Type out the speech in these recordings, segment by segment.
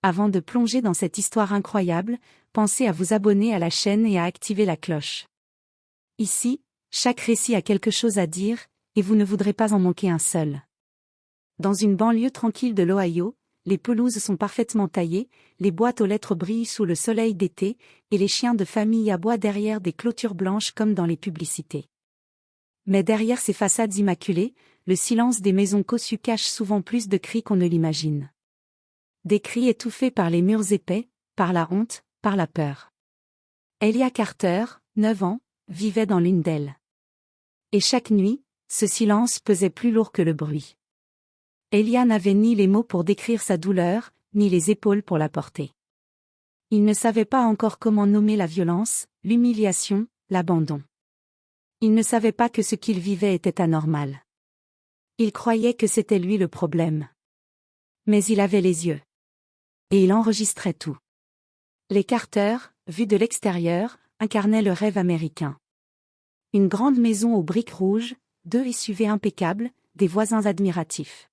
Avant de plonger dans cette histoire incroyable, pensez à vous abonner à la chaîne et à activer la cloche. Ici, chaque récit a quelque chose à dire, et vous ne voudrez pas en manquer un seul. Dans une banlieue tranquille de l'Ohio, les pelouses sont parfaitement taillées, les boîtes aux lettres brillent sous le soleil d'été, et les chiens de famille aboient derrière des clôtures blanches comme dans les publicités. Mais derrière ces façades immaculées, le silence des maisons cossues cache souvent plus de cris qu'on ne l'imagine. Des cris étouffés par les murs épais, par la honte, par la peur. Elia Carter, 9 ans, vivait dans l'une d'elles. Et chaque nuit, ce silence pesait plus lourd que le bruit. Elia n'avait ni les mots pour décrire sa douleur, ni les épaules pour la porter. Il ne savait pas encore comment nommer la violence, l'humiliation, l'abandon. Il ne savait pas que ce qu'il vivait était anormal. Il croyait que c'était lui le problème. Mais il avait les yeux. Et il enregistrait tout. Les Carter, vus de l'extérieur, incarnaient le rêve américain. Une grande maison aux briques rouges, 2 SUV impeccables, des voisins admiratifs.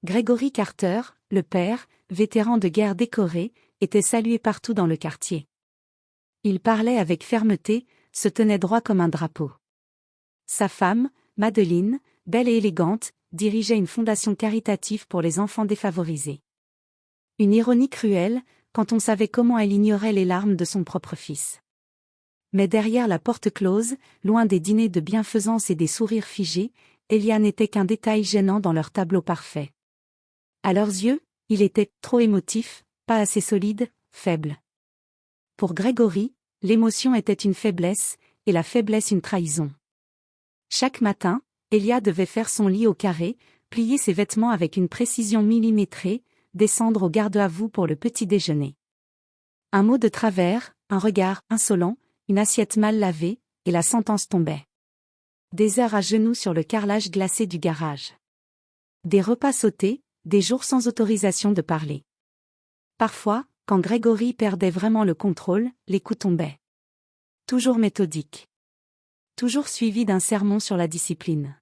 Gregory Carter, le père, vétéran de guerre décoré, était salué partout dans le quartier. Il parlait avec fermeté, se tenait droit comme un drapeau. Sa femme, Madeleine, belle et élégante, dirigeait une fondation caritative pour les enfants défavorisés. Une ironie cruelle, quand on savait comment elle ignorait les larmes de son propre fils. Mais derrière la porte close, loin des dîners de bienfaisance et des sourires figés, Elia n'était qu'un détail gênant dans leur tableau parfait. À leurs yeux, il était trop émotif, pas assez solide, faible. Pour Gregory, l'émotion était une faiblesse, et la faiblesse une trahison. Chaque matin, Elia devait faire son lit au carré, plier ses vêtements avec une précision millimétrée, descendre au garde-à-vous pour le petit déjeuner. Un mot de travers, un regard insolent, une assiette mal lavée, et la sentence tombait. Des heures à genoux sur le carrelage glacé du garage. Des repas sautés, des jours sans autorisation de parler. Parfois, quand Gregory perdait vraiment le contrôle, les coups tombaient. Toujours méthodique. Toujours suivi d'un sermon sur la discipline.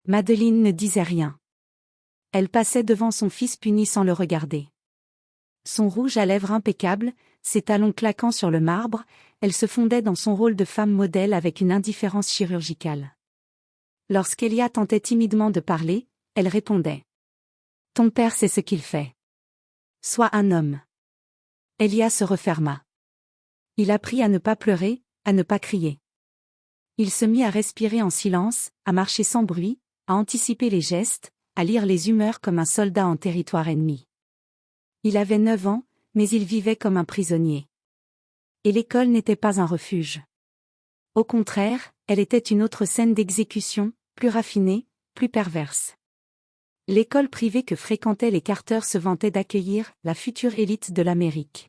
Madeleine ne disait rien. Elle passait devant son fils puni sans le regarder. Son rouge à lèvres impeccable, ses talons claquant sur le marbre, elle se fondait dans son rôle de femme modèle avec une indifférence chirurgicale. Lorsqu'Elia tentait timidement de parler, elle répondait. « Ton père sait ce qu'il fait. Sois un homme. » Elia se referma. Il apprit à ne pas pleurer, à ne pas crier. Il se mit à respirer en silence, à marcher sans bruit, à anticiper les gestes, à lire les humeurs comme un soldat en territoire ennemi. Il avait 9 ans, mais il vivait comme un prisonnier. Et l'école n'était pas un refuge. Au contraire, elle était une autre scène d'exécution, plus raffinée, plus perverse. L'école privée que fréquentaient les Carter se vantait d'accueillir la future élite de l'Amérique.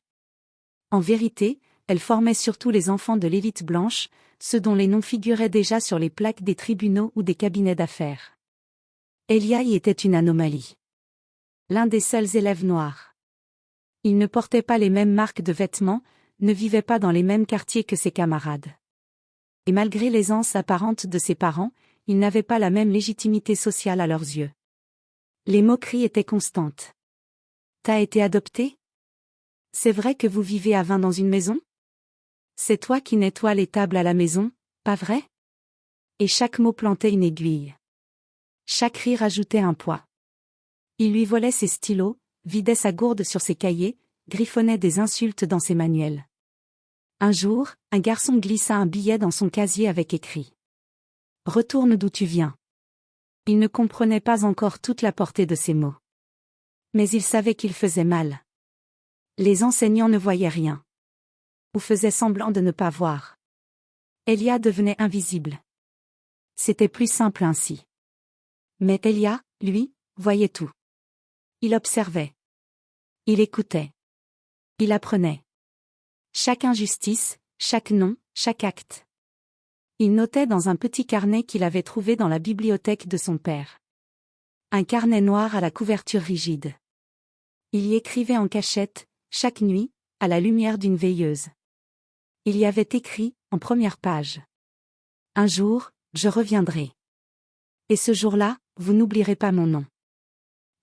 En vérité, elle formait surtout les enfants de l'élite blanche, ceux dont les noms figuraient déjà sur les plaques des tribunaux ou des cabinets d'affaires. Elia y était une anomalie. L'un des seuls élèves noirs. Il ne portait pas les mêmes marques de vêtements, ne vivait pas dans les mêmes quartiers que ses camarades. Et malgré l'aisance apparente de ses parents, il n'avait pas la même légitimité sociale à leurs yeux. Les moqueries étaient constantes. « T'as été adopté ? C'est vrai que vous vivez à 20 dans une maison ? C'est toi qui nettoies les tables à la maison, pas vrai ? » Et chaque mot plantait une aiguille. Chaque rire ajoutait un poids. Il lui volait ses stylos, vidait sa gourde sur ses cahiers, griffonnait des insultes dans ses manuels. Un jour, un garçon glissa un billet dans son casier avec écrit « Retourne d'où tu viens ». Il ne comprenait pas encore toute la portée de ces mots. Mais il savait qu'il faisait mal. Les enseignants ne voyaient rien. Ou faisaient semblant de ne pas voir. Elia devenait invisible. C'était plus simple ainsi. Mais Elia, lui, voyait tout. Il observait. Il écoutait. Il apprenait. Chaque injustice, chaque nom, chaque acte. Il notait dans un petit carnet qu'il avait trouvé dans la bibliothèque de son père. Un carnet noir à la couverture rigide. Il y écrivait en cachette, chaque nuit, à la lumière d'une veilleuse. Il y avait écrit, en première page. « Un jour, je reviendrai. Et ce jour-là, vous n'oublierez pas mon nom. »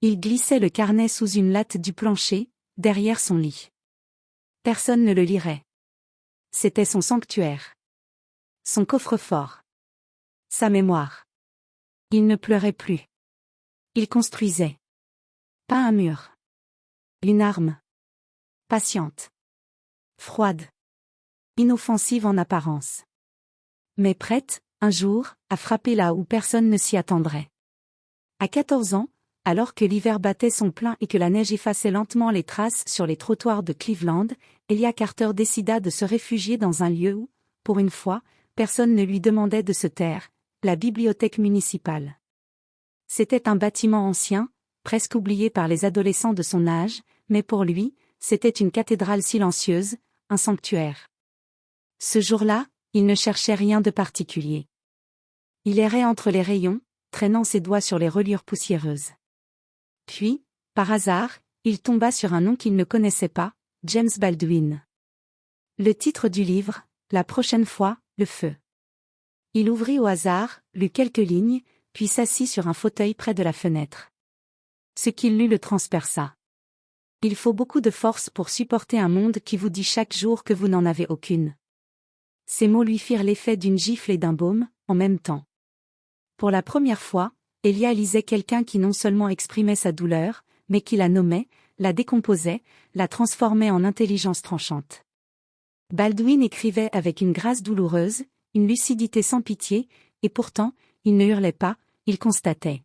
Il glissait le carnet sous une latte du plancher, derrière son lit. Personne ne le lirait. C'était son sanctuaire. Son coffre-fort. Sa mémoire. Il ne pleurait plus. Il construisait. Pas un mur. Une arme. Patiente. Froide. Inoffensive en apparence. Mais prête, un jour, à frapper là où personne ne s'y attendrait. À 14 ans, alors que l'hiver battait son plein et que la neige effaçait lentement les traces sur les trottoirs de Cleveland, Elia Carter décida de se réfugier dans un lieu où, pour une fois, personne ne lui demandait de se taire, la bibliothèque municipale. C'était un bâtiment ancien, presque oublié par les adolescents de son âge, mais pour lui, c'était une cathédrale silencieuse, un sanctuaire. Ce jour-là, il ne cherchait rien de particulier. Il errait entre les rayons, traînant ses doigts sur les reliures poussiéreuses. Puis, par hasard, il tomba sur un nom qu'il ne connaissait pas, James Baldwin. Le titre du livre, La prochaine fois, le feu. Il ouvrit au hasard, lut quelques lignes, puis s'assit sur un fauteuil près de la fenêtre. Ce qu'il lut le transperça. Il faut beaucoup de force pour supporter un monde qui vous dit chaque jour que vous n'en avez aucune. Ces mots lui firent l'effet d'une gifle et d'un baume, en même temps. Pour la première fois, Elia lisait quelqu'un qui non seulement exprimait sa douleur, mais qui la nommait, la décomposait, la transformait en intelligence tranchante. Baldwin écrivait avec une grâce douloureuse, une lucidité sans pitié, et pourtant, il ne hurlait pas, il constatait.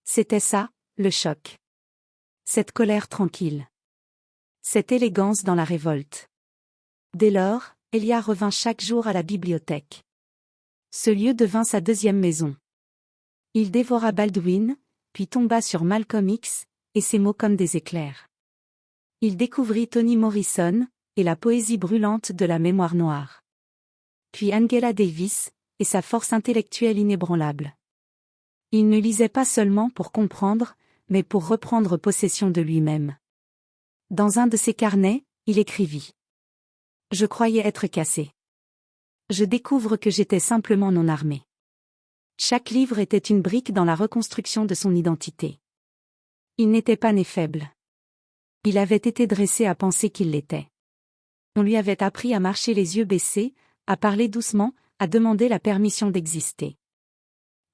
C'était ça, le choc. Cette colère tranquille. Cette élégance dans la révolte. Dès lors, Elia revint chaque jour à la bibliothèque. Ce lieu devint sa deuxième maison. Il dévora Baldwin, puis tomba sur Malcolm X, et ses mots comme des éclairs. Il découvrit Toni Morrison, et la poésie brûlante de la mémoire noire. Puis Angela Davis, et sa force intellectuelle inébranlable. Il ne lisait pas seulement pour comprendre, mais pour reprendre possession de lui-même. Dans un de ses carnets, il écrivit. Je croyais être cassé. Je découvre que j'étais simplement non armé. Chaque livre était une brique dans la reconstruction de son identité. Il n'était pas né faible. Il avait été dressé à penser qu'il l'était. On lui avait appris à marcher les yeux baissés, à parler doucement, à demander la permission d'exister.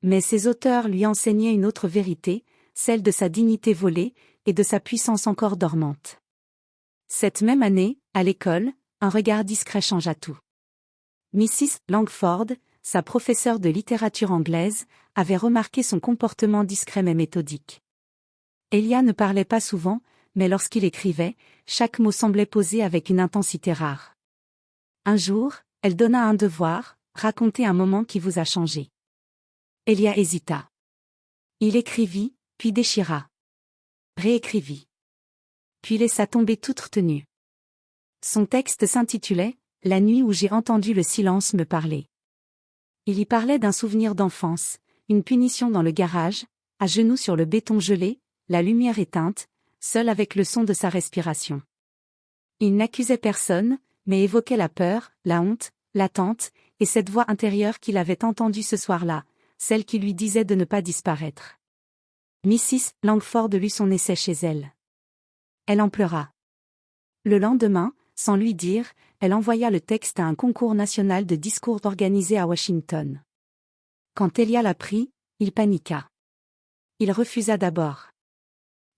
Mais ses auteurs lui enseignaient une autre vérité, celle de sa dignité volée, et de sa puissance encore dormante. Cette même année, à l'école, un regard discret changea tout. Mrs. Langford, sa professeure de littérature anglaise, avait remarqué son comportement discret mais méthodique. Elia ne parlait pas souvent, mais lorsqu'il écrivait, chaque mot semblait posé avec une intensité rare. Un jour, elle donna un devoir, raconter un moment qui vous a changé. Elia hésita. Il écrivit, puis déchira. Réécrivit. Puis laissa tomber toute retenue. Son texte s'intitulait « La nuit où j'ai entendu le silence me parler ». Il y parlait d'un souvenir d'enfance, une punition dans le garage, à genoux sur le béton gelé, la lumière éteinte, seul avec le son de sa respiration. Il n'accusait personne, mais évoquait la peur, la honte, l'attente, et cette voix intérieure qu'il avait entendue ce soir-là, celle qui lui disait de ne pas disparaître. Mrs. Langford lut son essai chez elle. Elle en pleura. Le lendemain, sans lui dire, elle envoya le texte à un concours national de discours organisé à Washington. Quand Elia l'apprit, il paniqua. Il refusa d'abord.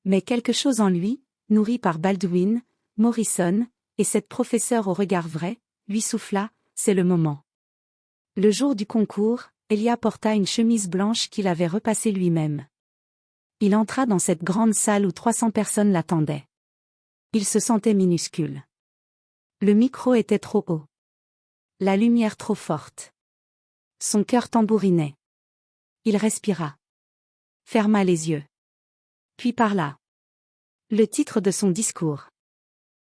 Mais quelque chose en lui, nourri par Baldwin, Morrison, et cette professeure au regard vrai, lui souffla, c'est le moment. Le jour du concours, Elia porta une chemise blanche qu'il avait repassée lui-même. Il entra dans cette grande salle où 300 personnes l'attendaient. Il se sentait minuscule. Le micro était trop haut. La lumière trop forte. Son cœur tambourinait. Il respira. Ferma les yeux. Puis parla. Le titre de son discours.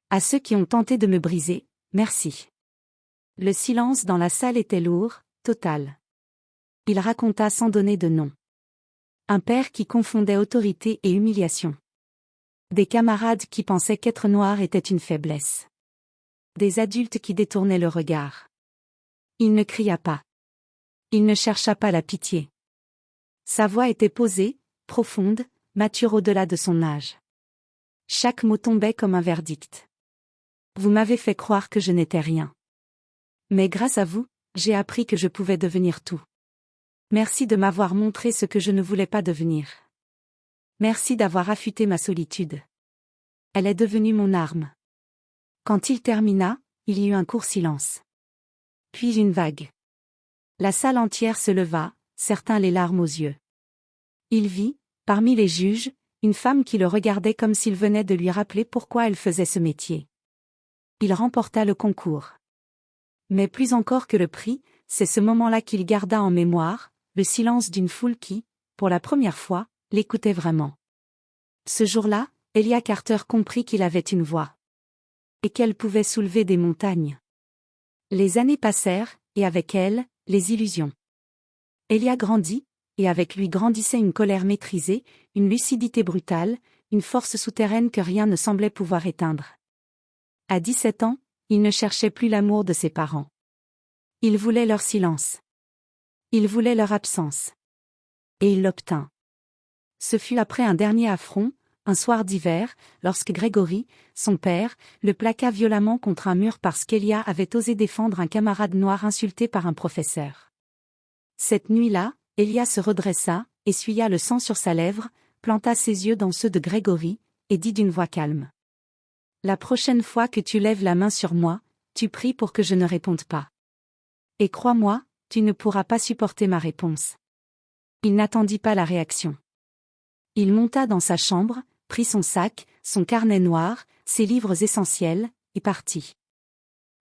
À ceux qui ont tenté de me briser, merci. Le silence dans la salle était lourd, total. Il raconta sans donner de nom. Un père qui confondait autorité et humiliation. Des camarades qui pensaient qu'être noir était une faiblesse. Des adultes qui détournaient le regard. Il ne cria pas. Il ne chercha pas la pitié. Sa voix était posée, profonde, mature au-delà de son âge. Chaque mot tombait comme un verdict. Vous m'avez fait croire que je n'étais rien. Mais grâce à vous, j'ai appris que je pouvais devenir tout. Merci de m'avoir montré ce que je ne voulais pas devenir. Merci d'avoir affûté ma solitude. Elle est devenue mon arme. Quand il termina, il y eut un court silence. Puis une vague. La salle entière se leva, certains les larmes aux yeux. Il vit, parmi les juges, une femme qui le regardait comme s'il venait de lui rappeler pourquoi elle faisait ce métier. Il remporta le concours. Mais plus encore que le prix, c'est ce moment-là qu'il garda en mémoire, le silence d'une foule qui, pour la première fois, l'écoutait vraiment. Ce jour-là, Elia Carter comprit qu'il avait une voix. Et qu'elle pouvait soulever des montagnes. Les années passèrent, et avec elles, les illusions. Elia grandit, et avec lui grandissait une colère maîtrisée, une lucidité brutale, une force souterraine que rien ne semblait pouvoir éteindre. À 17 ans, il ne cherchait plus l'amour de ses parents. Il voulait leur silence. Il voulait leur absence. Et il l'obtint. Ce fut après un dernier affront, un soir d'hiver, lorsque Gregory, son père, le plaqua violemment contre un mur parce qu'Elia avait osé défendre un camarade noir insulté par un professeur. Cette nuit-là, Elia se redressa, essuya le sang sur sa lèvre, planta ses yeux dans ceux de Gregory, et dit d'une voix calme. « La prochaine fois que tu lèves la main sur moi, tu pries pour que je ne réponde pas. Et crois-moi, tu ne pourras pas supporter ma réponse. » Il n'attendit pas la réaction. Il monta dans sa chambre, prit son sac, son carnet noir, ses livres essentiels, et partit.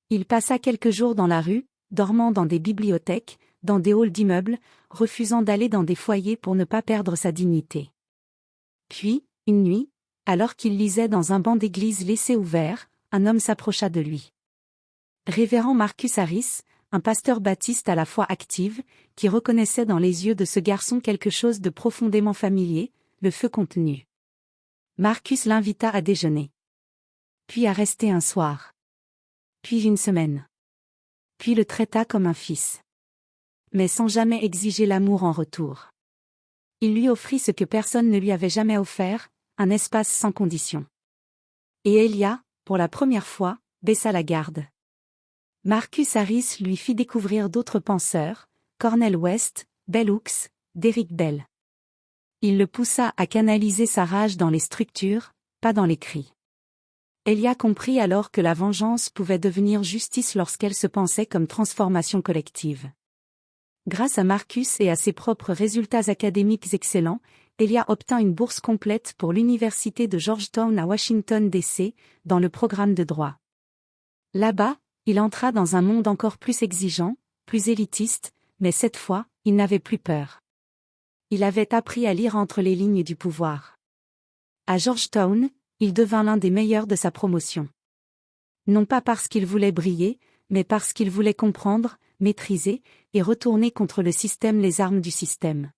Il passa quelques jours dans la rue, dormant dans des bibliothèques, dans des halls d'immeubles, refusant d'aller dans des foyers pour ne pas perdre sa dignité. Puis, une nuit, alors qu'il lisait dans un banc d'église laissé ouvert, un homme s'approcha de lui. Révérend Marcus Harris, un pasteur baptiste à la foi active, qui reconnaissait dans les yeux de ce garçon quelque chose de profondément familier, le feu contenu. Marcus l'invita à déjeuner. Puis à rester un soir. Puis une semaine. Puis le traita comme un fils. Mais sans jamais exiger l'amour en retour. Il lui offrit ce que personne ne lui avait jamais offert, un espace sans condition. Et Elia, pour la première fois, baissa la garde. Marcus Harris lui fit découvrir d'autres penseurs, Cornel West, Bell Hooks, Derrick Bell. Il le poussa à canaliser sa rage dans les structures, pas dans les cris. Elia comprit alors que la vengeance pouvait devenir justice lorsqu'elle se pensait comme transformation collective. Grâce à Marcus et à ses propres résultats académiques excellents, Elia obtint une bourse complète pour l'université de Georgetown à Washington D.C., dans le programme de droit. Là-bas, il entra dans un monde encore plus exigeant, plus élitiste, mais cette fois, il n'avait plus peur. Il avait appris à lire entre les lignes du pouvoir. À Georgetown, il devint l'un des meilleurs de sa promotion. Non pas parce qu'il voulait briller, mais parce qu'il voulait comprendre, maîtriser, et retourner contre le système les armes du système.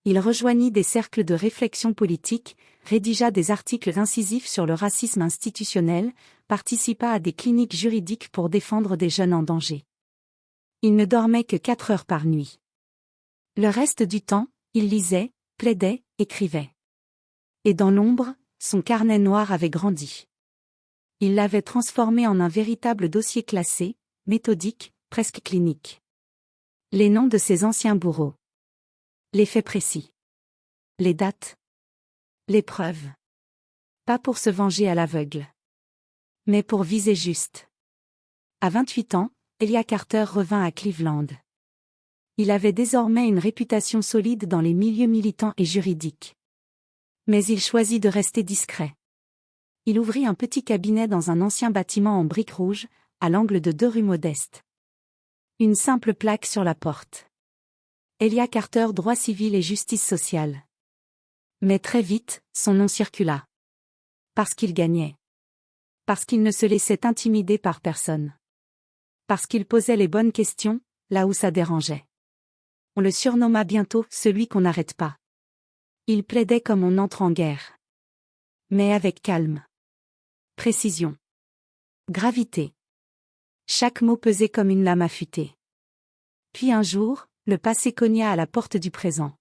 Il rejoignit des cercles de réflexion politique, rédigea des articles incisifs sur le racisme institutionnel, participa à des cliniques juridiques pour défendre des jeunes en danger. Il ne dormait que 4 heures par nuit. Le reste du temps, il lisait, plaidait, écrivait. Et dans l'ombre, son carnet noir avait grandi. Il l'avait transformé en un véritable dossier classé, méthodique, presque clinique. Les noms de ses anciens bourreaux. Les faits précis. Les dates. Les preuves. Pas pour se venger à l'aveugle. Mais pour viser juste. À 28 ans, Elia Carter revint à Cleveland. Il avait désormais une réputation solide dans les milieux militants et juridiques. Mais il choisit de rester discret. Il ouvrit un petit cabinet dans un ancien bâtiment en briques rouges, à l'angle de 2 rues Modeste. Une simple plaque sur la porte. Elia Carter, droit civil et justice sociale. Mais très vite, son nom circula. Parce qu'il gagnait. Parce qu'il ne se laissait intimider par personne. Parce qu'il posait les bonnes questions, là où ça dérangeait. On le surnomma bientôt « celui qu'on n'arrête pas ». Il plaidait comme on entre en guerre. Mais avec calme. Précision. Gravité. Chaque mot pesait comme une lame affûtée. Puis un jour, le passé cogna à la porte du présent.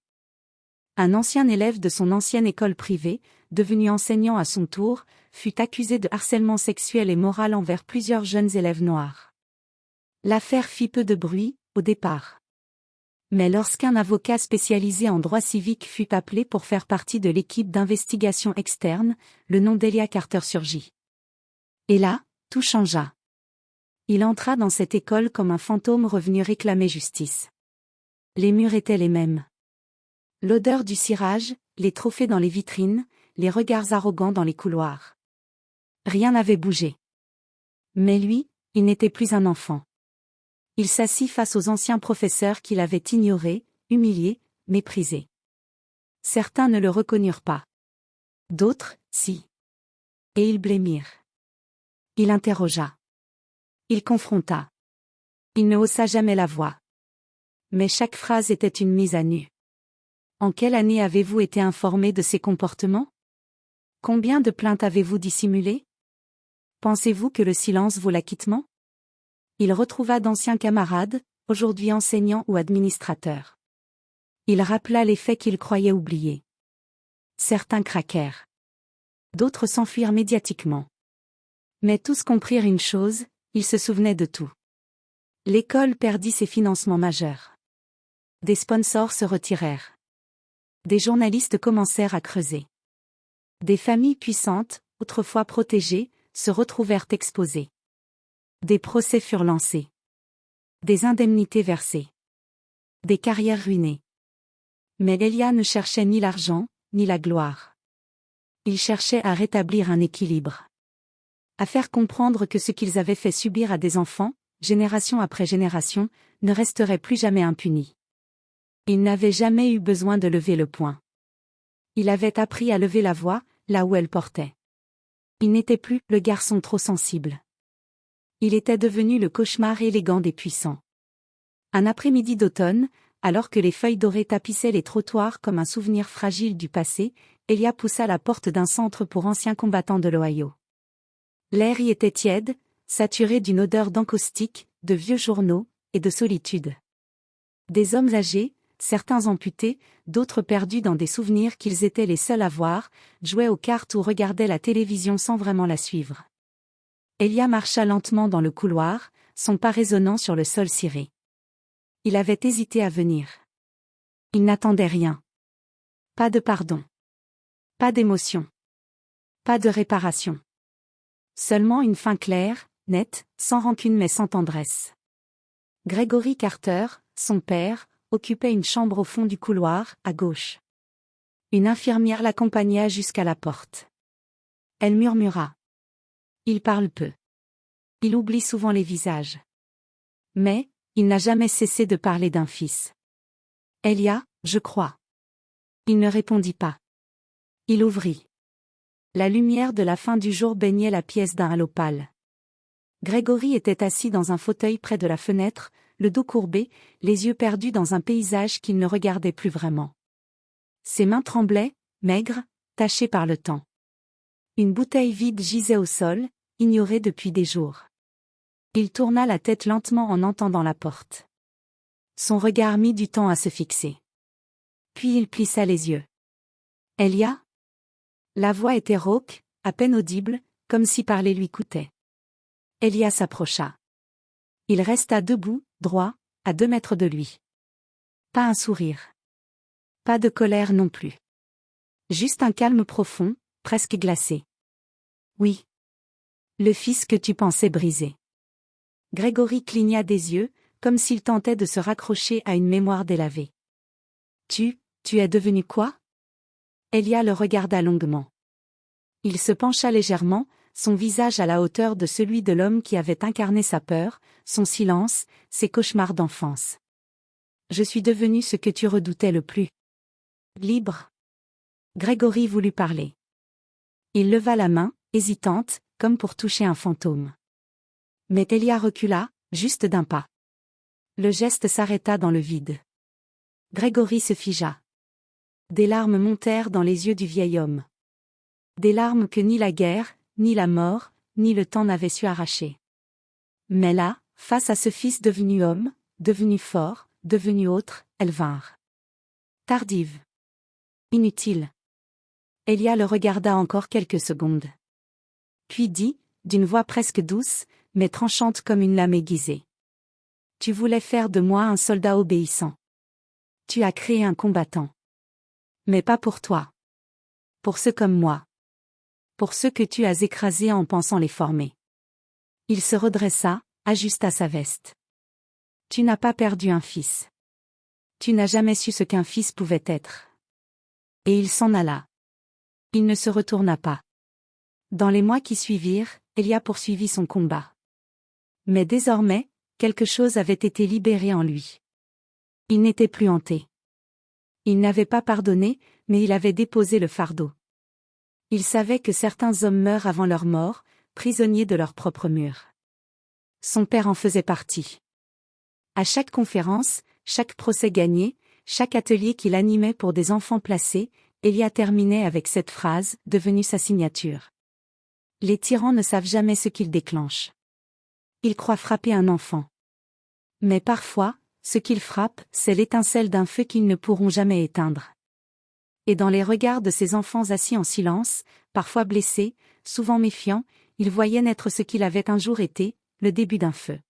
Un ancien élève de son ancienne école privée, devenu enseignant à son tour, fut accusé de harcèlement sexuel et moral envers plusieurs jeunes élèves noirs. L'affaire fit peu de bruit, au départ. Mais lorsqu'un avocat spécialisé en droit civique fut appelé pour faire partie de l'équipe d'investigation externe, le nom d'Elia Carter surgit. Et là, tout changea. Il entra dans cette école comme un fantôme revenu réclamer justice. Les murs étaient les mêmes. L'odeur du cirage, les trophées dans les vitrines, les regards arrogants dans les couloirs. Rien n'avait bougé. Mais lui, il n'était plus un enfant. Il s'assit face aux anciens professeurs qu'il avait ignorés, humiliés, méprisés. Certains ne le reconnurent pas. D'autres, si. Et ils blêmirent. Il interrogea. Il confronta. Il ne haussa jamais la voix. Mais chaque phrase était une mise à nu. En quelle année avez-vous été informé de ces comportements? Combien de plaintes avez-vous dissimulées? Pensez-vous que le silence vaut l'acquittement? Il retrouva d'anciens camarades, aujourd'hui enseignants ou administrateurs. Il rappela les faits qu'il croyait oubliés. Certains craquèrent. D'autres s'enfuirent médiatiquement. Mais tous comprirent une chose, ils se souvenaient de tout. L'école perdit ses financements majeurs. Des sponsors se retirèrent. Des journalistes commencèrent à creuser. Des familles puissantes, autrefois protégées, se retrouvèrent exposées. Des procès furent lancés. Des indemnités versées. Des carrières ruinées. Mais Elia ne cherchait ni l'argent, ni la gloire. Il cherchait à rétablir un équilibre. À faire comprendre que ce qu'ils avaient fait subir à des enfants, génération après génération, ne resterait plus jamais impuni. Il n'avait jamais eu besoin de lever le poing. Il avait appris à lever la voix, là où elle portait. Il n'était plus le garçon trop sensible. Il était devenu le cauchemar élégant des puissants. Un après-midi d'automne, alors que les feuilles dorées tapissaient les trottoirs comme un souvenir fragile du passé, Elia poussa la porte d'un centre pour anciens combattants de l'Ohio. L'air y était tiède, saturé d'une odeur d'encaustique, de vieux journaux, et de solitude. Des hommes âgés, certains amputés, d'autres perdus dans des souvenirs qu'ils étaient les seuls à voir, jouaient aux cartes ou regardaient la télévision sans vraiment la suivre. Elia marcha lentement dans le couloir, son pas résonnant sur le sol ciré. Il avait hésité à venir. Il n'attendait rien. Pas de pardon. Pas d'émotion. Pas de réparation. Seulement une fin claire, nette, sans rancune mais sans tendresse. Gregory Carter, son père, occupait une chambre au fond du couloir, à gauche. Une infirmière l'accompagna jusqu'à la porte. Elle murmura. Il parle peu. Il oublie souvent les visages. Mais, il n'a jamais cessé de parler d'un fils. Elia, je crois. Il ne répondit pas. Il ouvrit. La lumière de la fin du jour baignait la pièce d'un halo pâle. Gregory était assis dans un fauteuil près de la fenêtre, le dos courbé, les yeux perdus dans un paysage qu'il ne regardait plus vraiment. Ses mains tremblaient, maigres, tachées par le temps. Une bouteille vide gisait au sol, ignorée depuis des jours. Il tourna la tête lentement en entendant la porte. Son regard mit du temps à se fixer. Puis il plissa les yeux. Elia? La voix était rauque, à peine audible, comme si parler lui coûtait. Elia s'approcha. Il resta debout, droit, à 2 mètres de lui. Pas un sourire. Pas de colère non plus. Juste un calme profond, presque glacé. Oui. Le fils que tu pensais briser. Gregory cligna des yeux, comme s'il tentait de se raccrocher à une mémoire délavée. Tu es devenu quoi? Elia le regarda longuement. Il se pencha légèrement, son visage à la hauteur de celui de l'homme qui avait incarné sa peur, son silence, ses cauchemars d'enfance. Je suis devenu ce que tu redoutais le plus. Libre. Gregory voulut parler. Il leva la main, hésitante, comme pour toucher un fantôme. Mais Elia recula, juste d'un pas. Le geste s'arrêta dans le vide. Gregory se figea. Des larmes montèrent dans les yeux du vieil homme. Des larmes que ni la guerre, ni la mort, ni le temps n'avaient su arracher. Mais là, face à ce fils devenu homme, devenu fort, devenu autre, elles vinrent. Tardives. Inutile. Elia le regarda encore quelques secondes. Puis dit, d'une voix presque douce, mais tranchante comme une lame aiguisée. Tu voulais faire de moi un soldat obéissant. Tu as créé un combattant. Mais pas pour toi. Pour ceux comme moi. Pour ceux que tu as écrasés en pensant les former. Il se redressa, ajusta sa veste. Tu n'as pas perdu un fils. Tu n'as jamais su ce qu'un fils pouvait être. Et il s'en alla. Il ne se retourna pas. Dans les mois qui suivirent, Elia poursuivit son combat. Mais désormais, quelque chose avait été libéré en lui. Il n'était plus hanté. Il n'avait pas pardonné, mais il avait déposé le fardeau. Il savait que certains hommes meurent avant leur mort, prisonniers de leurs propres murs. Son père en faisait partie. À chaque conférence, chaque procès gagné, chaque atelier qu'il animait pour des enfants placés, Elia terminait avec cette phrase, devenue sa signature. Les tyrans ne savent jamais ce qu'ils déclenchent. Ils croient frapper un enfant. Mais parfois, ce qu'ils frappent, c'est l'étincelle d'un feu qu'ils ne pourront jamais éteindre. Et dans les regards de ces enfants assis en silence, parfois blessés, souvent méfiants, il voyait naître ce qu'il avait un jour été, le début d'un feu.